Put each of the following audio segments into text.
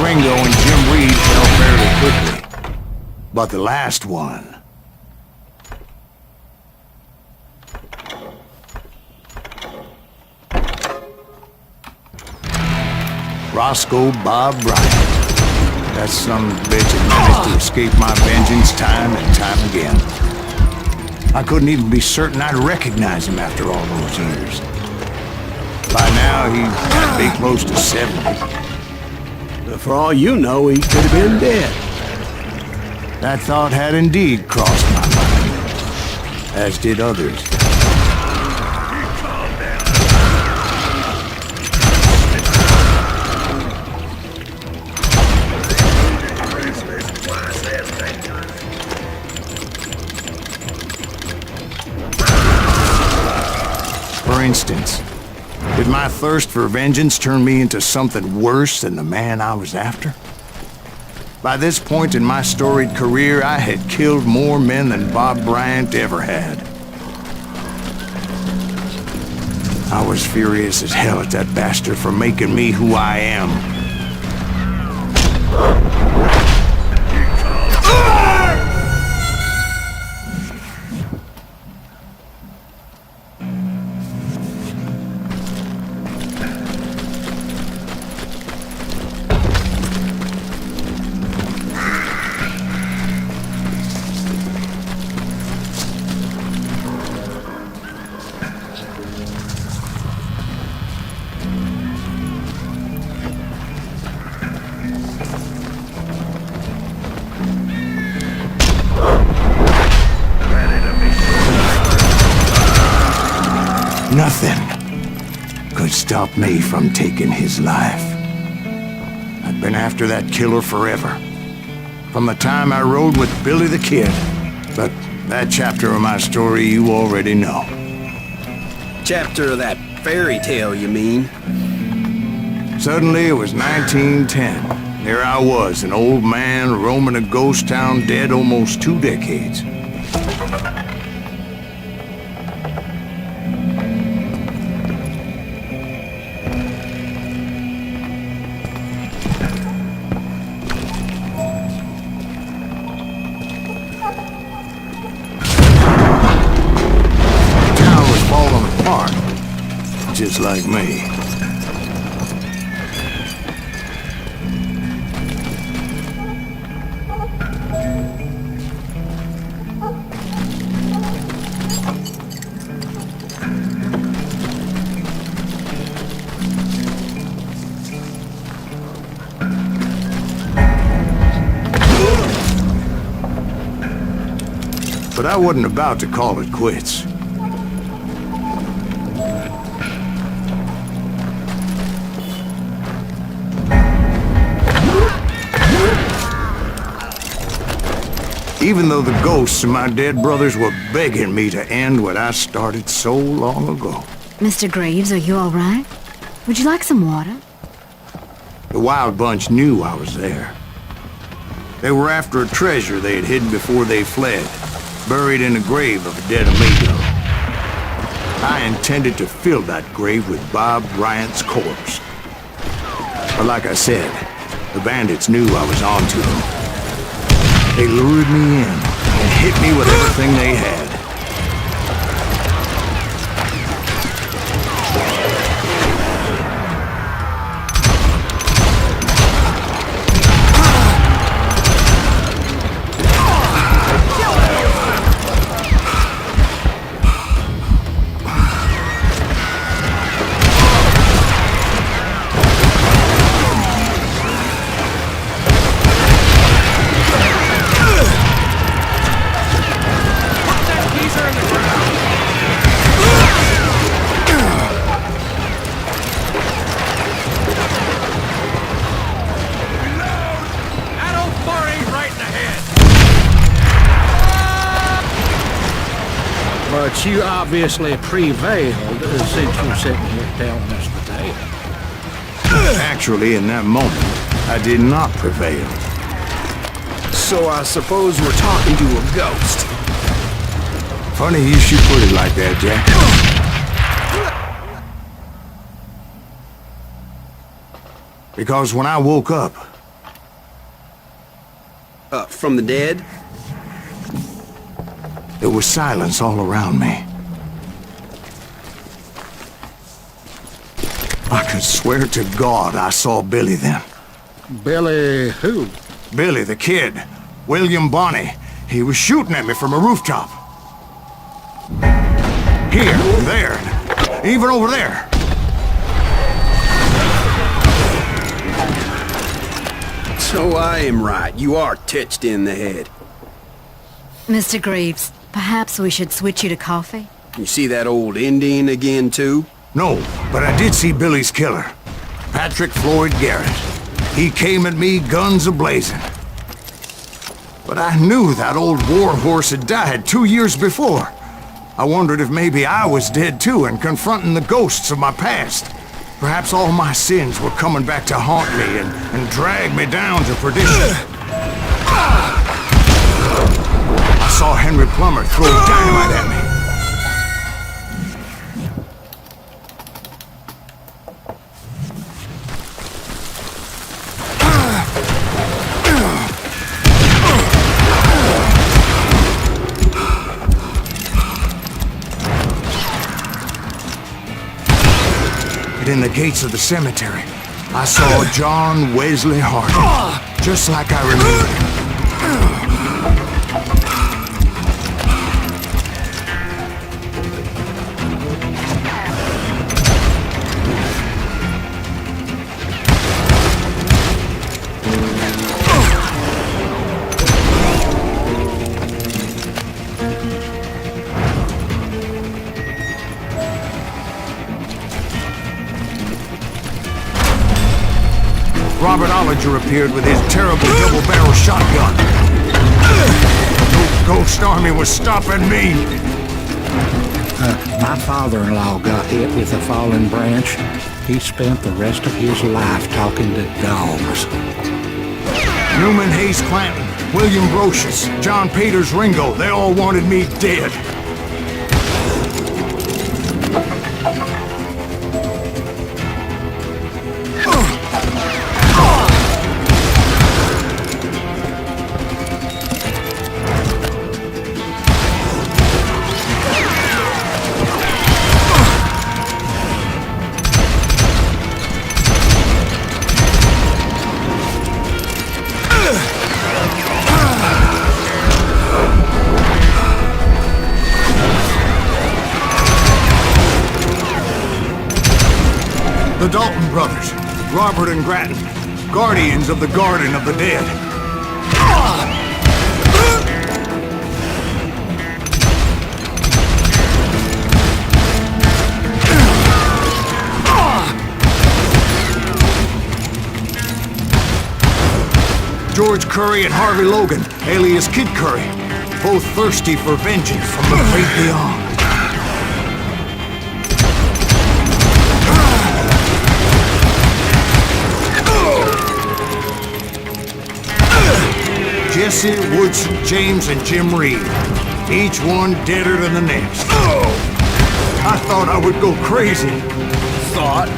Ringo and Jim Reed fell fairly quickly. But the last one... Roscoe Bob Bryant. That son of a bitch had managed to escape my vengeance time and time again. I couldn't even be certain I'd recognize him after all those years. By now, he'd gotta be close to 70. But for all you know, he could have been dead. That thought had indeed crossed my mind, as did others. For instance, did my thirst for vengeance turn me into something worse than the man I was after? By this point in my storied career, I had killed more men than Bob Bryant ever had. I was furious as hell at that bastard for making me who I am. Nothing could stop me from taking his life. I'd been after that killer forever. From the time I rode with Billy the Kid. But that chapter of my story you already know. Chapter of that fairy tale, you mean? Suddenly it was 1910. There I was, an old man roaming a ghost town dead almost 2 decades. Just like me. But I wasn't about to call it quits. Even though the ghosts of my dead brothers were begging me to end what I started so long ago. Mr. Graves, are you all right? Would you like some water? The Wild Bunch knew I was there. They were after a treasure they had hidden before they fled, buried in the grave of a dead amigo. I intended to fill that grave with Bob Bryant's corpse. But like I said, the bandits knew I was on to them. They lured me in and hit me with everything they had. But you obviously prevailed since you're sitting here telling us the tale. Actually, in that moment, I did not prevail. So I suppose we're talking to a ghost. Funny you should put it like that, Jack. Because when I woke up, From the dead? There was silence all around me. I could swear to God I saw Billy then. Billy who? Billy, the kid. William Bonney. He was shooting at me from a rooftop. Here, there, even over there. So I am right. You are touched in the head. Mr. Greaves, perhaps we should switch you to coffee? You see that old Indian again, too? No, but I did see Billy's killer. Patrick Floyd Garrett. He came at me guns a-blazing. But I knew that old war horse had died 2 years before. I wondered if maybe I was dead too and confronting the ghosts of my past. Perhaps all my sins were coming back to haunt me and drag me down to perdition. I saw Henry Plummer throw dynamite at me. In the gates of the cemetery, I saw John Wesley Harding, just like I remembered him. Robert Ollinger appeared with his terrible double-barrel shotgun. No ghost army was stopping me. My father-in-law got hit with a fallen branch. He spent the rest of his life talking to dogs. Newman Hayes Clanton, William Brocious, John Peters Ringo, they all wanted me dead. The Dalton brothers, Robert and Grattan, guardians of the Garden of the Dead. George Curry and Harvey Logan, alias Kid Curry, both thirsty for vengeance from the great beyond. Jesse, Woodson, James, and Jim Reed. Each one deader than the next. I thought I would go crazy. Thought?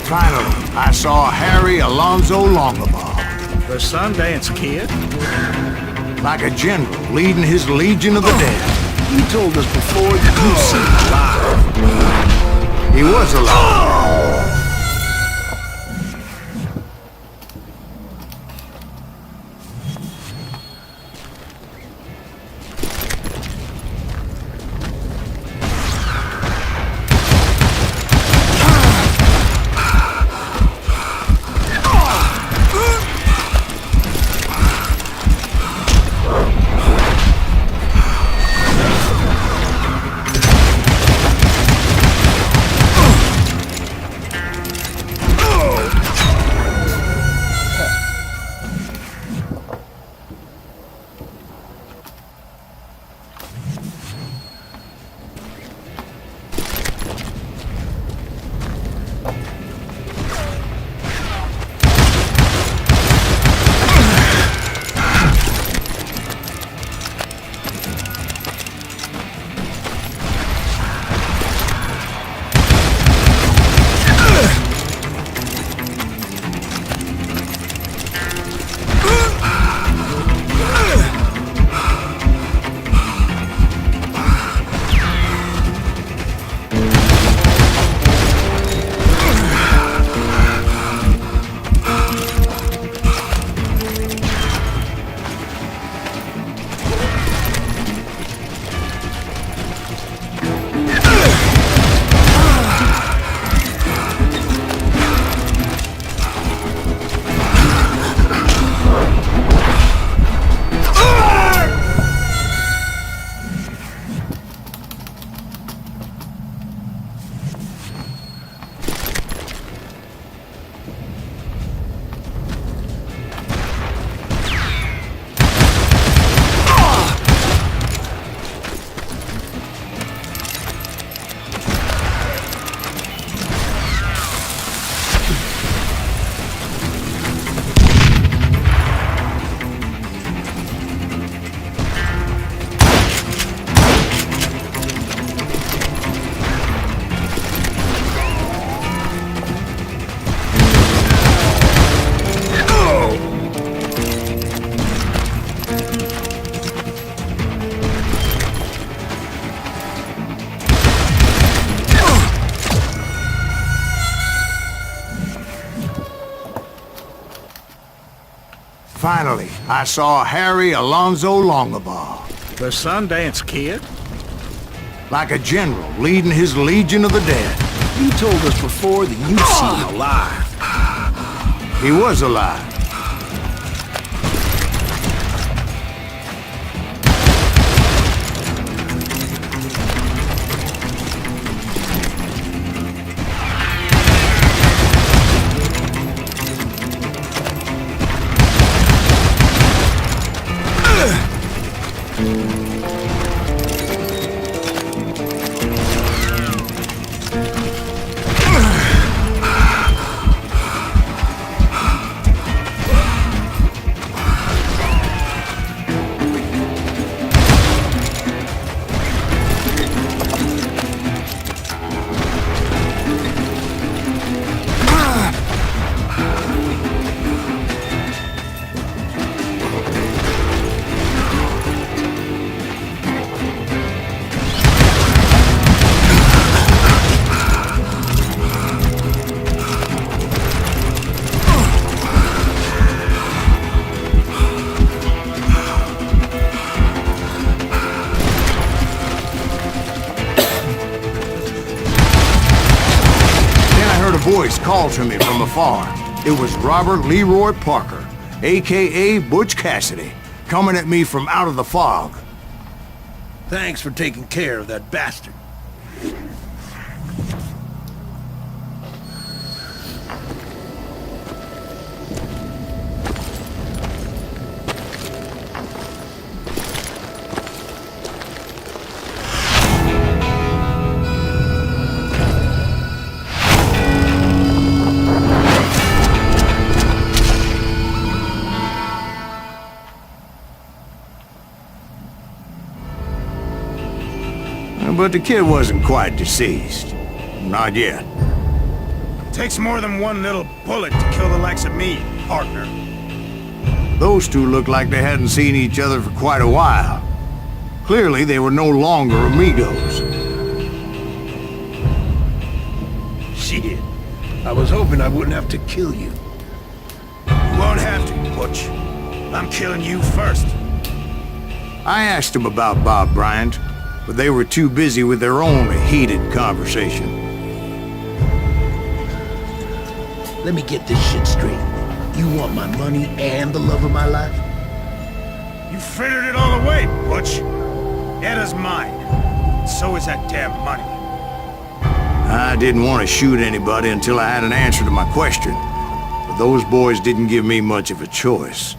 Finally, I saw Harry Alonzo Longabaugh. The Sundance Kid? Like a general leading his legion of the dead. You told us before that you seen alive. He was alive. Finally, I saw Harry Alonzo Longabaugh. The Sundance Kid? Like a general leading his legion of the dead. You told us before that you'd seen him alive. He was alive. Voice called to me from afar. It was Robert Leroy Parker, a.k.a. Butch Cassidy, coming at me from out of the fog. Thanks for taking care of that bastard. But the kid wasn't quite deceased. Not yet. Takes more than one little bullet to kill the likes of me, partner. Those two looked like they hadn't seen each other for quite a while. Clearly, they were no longer amigos. Shit. I was hoping I wouldn't have to kill you. You won't have to, Butch. I'm killing you first. I asked them about Bob Bryant, but they were too busy with their own heated conversation. Let me get this shit straight. You want my money and the love of my life? You frittered it all away, Butch. Etta's mine. So is that damn money. I didn't want to shoot anybody until I had an answer to my question, but those boys didn't give me much of a choice.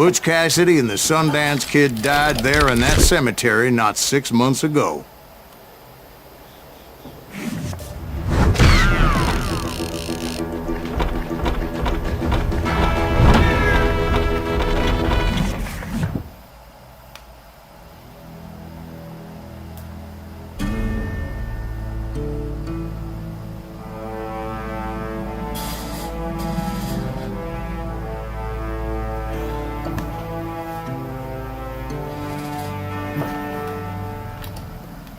Butch Cassidy and the Sundance Kid died there in that cemetery not 6 months ago.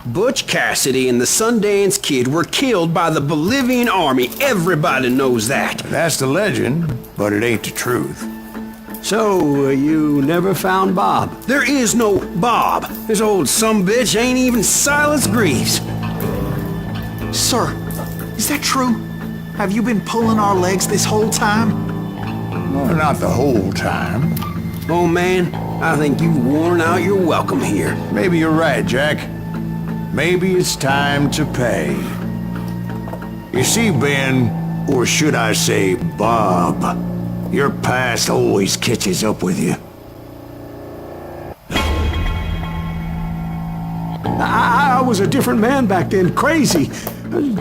Butch Cassidy and the Sundance Kid were killed by the Bolivian army. Everybody knows that. That's the legend, but it ain't the truth. So, you never found Bob? There is no Bob. This old sumbitch ain't even Silas Greaves. Sir, is that true? Have you been pulling our legs this whole time? Well, not the whole time. Oh man, I think you've worn out your welcome here. Maybe you're right, Jack. Maybe it's time to pay. You see, Ben, or should I say Bob, your past always catches up with you. I was a different man back then, crazy.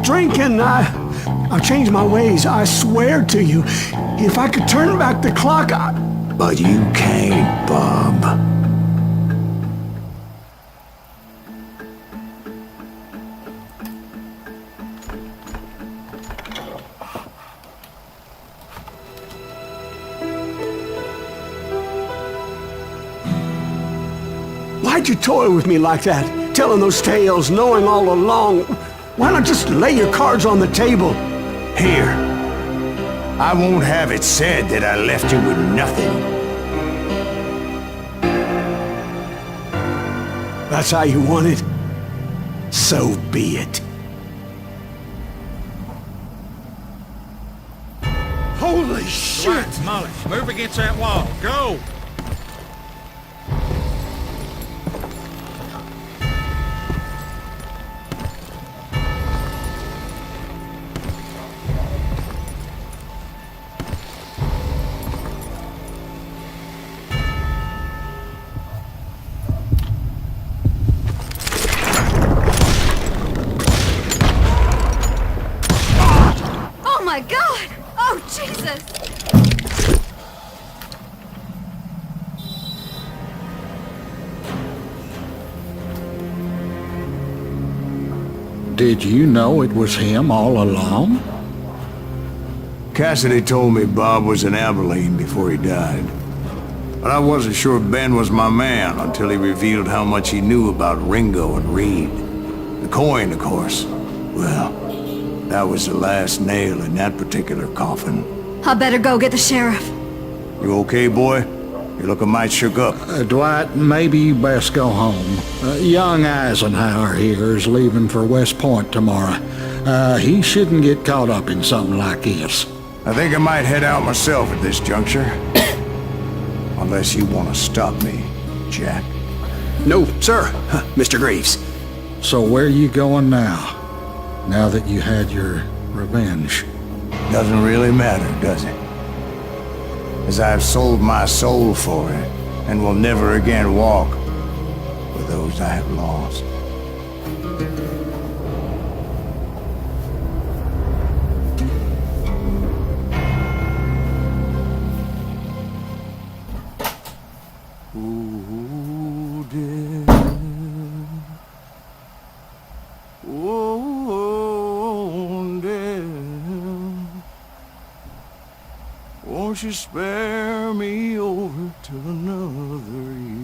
Drinking, I changed my ways, I swear to you. If I could turn back the clock, But you can't, Bob. Why'd you toy with me like that? Telling those tales, knowing all along. Why not just lay your cards on the table? Here. I won't have it said that I left you with nothing. That's how you want it? So be it. Holy shit! Molly, move against that wall. Go! Oh my God! Oh, Jesus! Did you know it was him all along? Cassidy told me Bob was in Abilene before he died. But I wasn't sure Ben was my man until he revealed how much he knew about Ringo and Reed. The coin, of course. Well, that was the last nail in that particular coffin. I better go get the sheriff. You okay, boy? You're looking mighty shook up. Dwight, maybe you best go home. Young Eisenhower here is leaving for West Point tomorrow. He shouldn't get caught up in something like this. I think I might head out myself at this juncture. Unless you want to stop me, Jack. No, sir, Mr. Greaves. So where you going now? Now that you had your revenge? Doesn't really matter, does it? As I've sold my soul for it, and will never again walk with those I have lost. Ooh, dear. Oh, dear. Won't you spare me over till another year?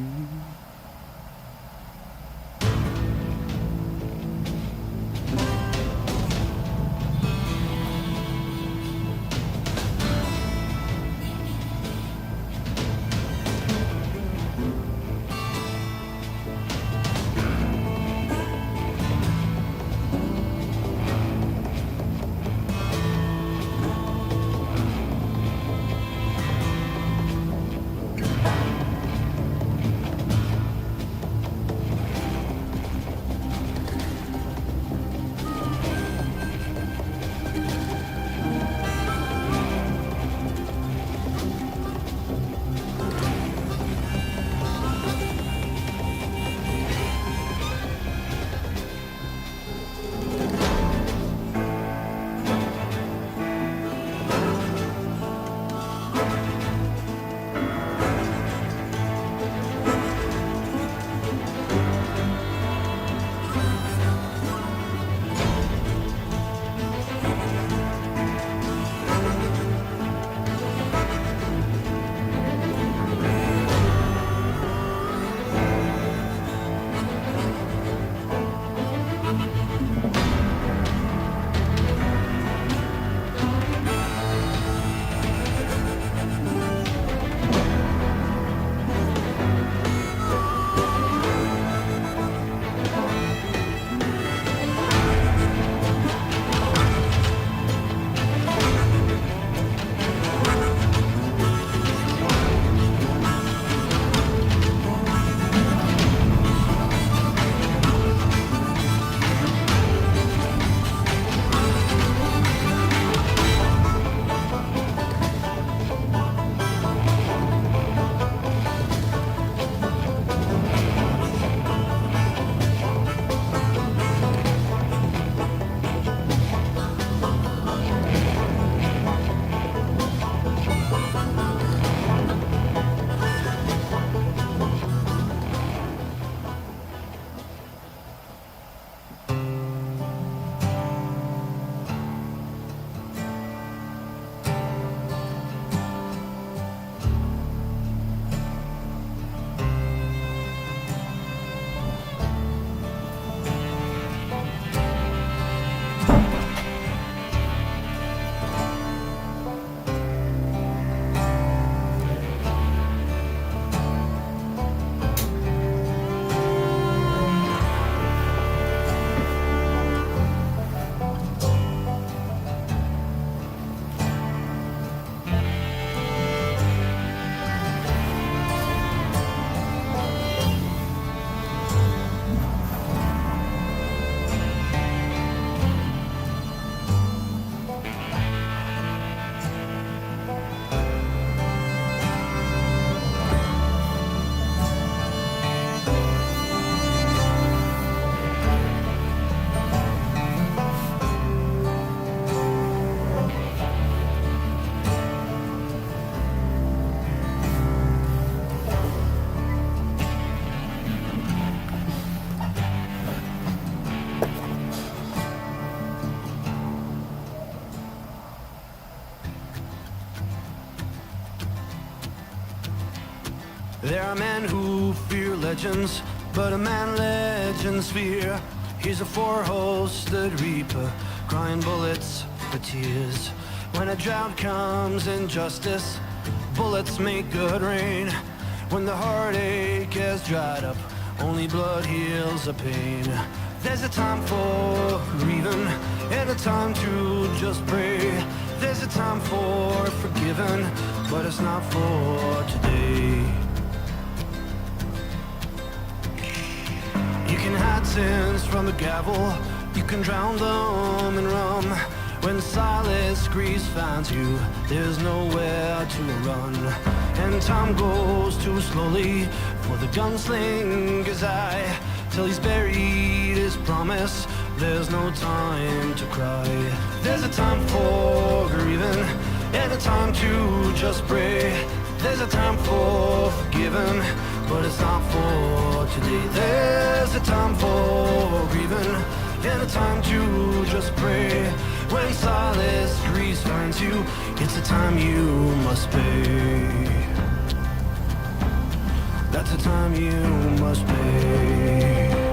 There are men who fear legends, but a man legends fear. He's a four-hosted reaper, crying bullets for tears. When a drought comes in justice, bullets make good rain. When the heartache has dried up, only blood heals the pain. There's a time for grieving, and a time to just pray. There's a time for forgiving, but it's not for today. You can hide sins from the gavel, you can drown them in rum. When silence grease finds you, there's nowhere to run. And time goes too slowly for the gunslinger's eye. Till he's buried his promise, there's no time to cry. There's a time for grieving, and a time to just pray. There's a time for forgiving, but it's not for today. There's a time for grieving, and a time to just pray. When silence grease finds you, it's a time you must pay. That's the time you must pay.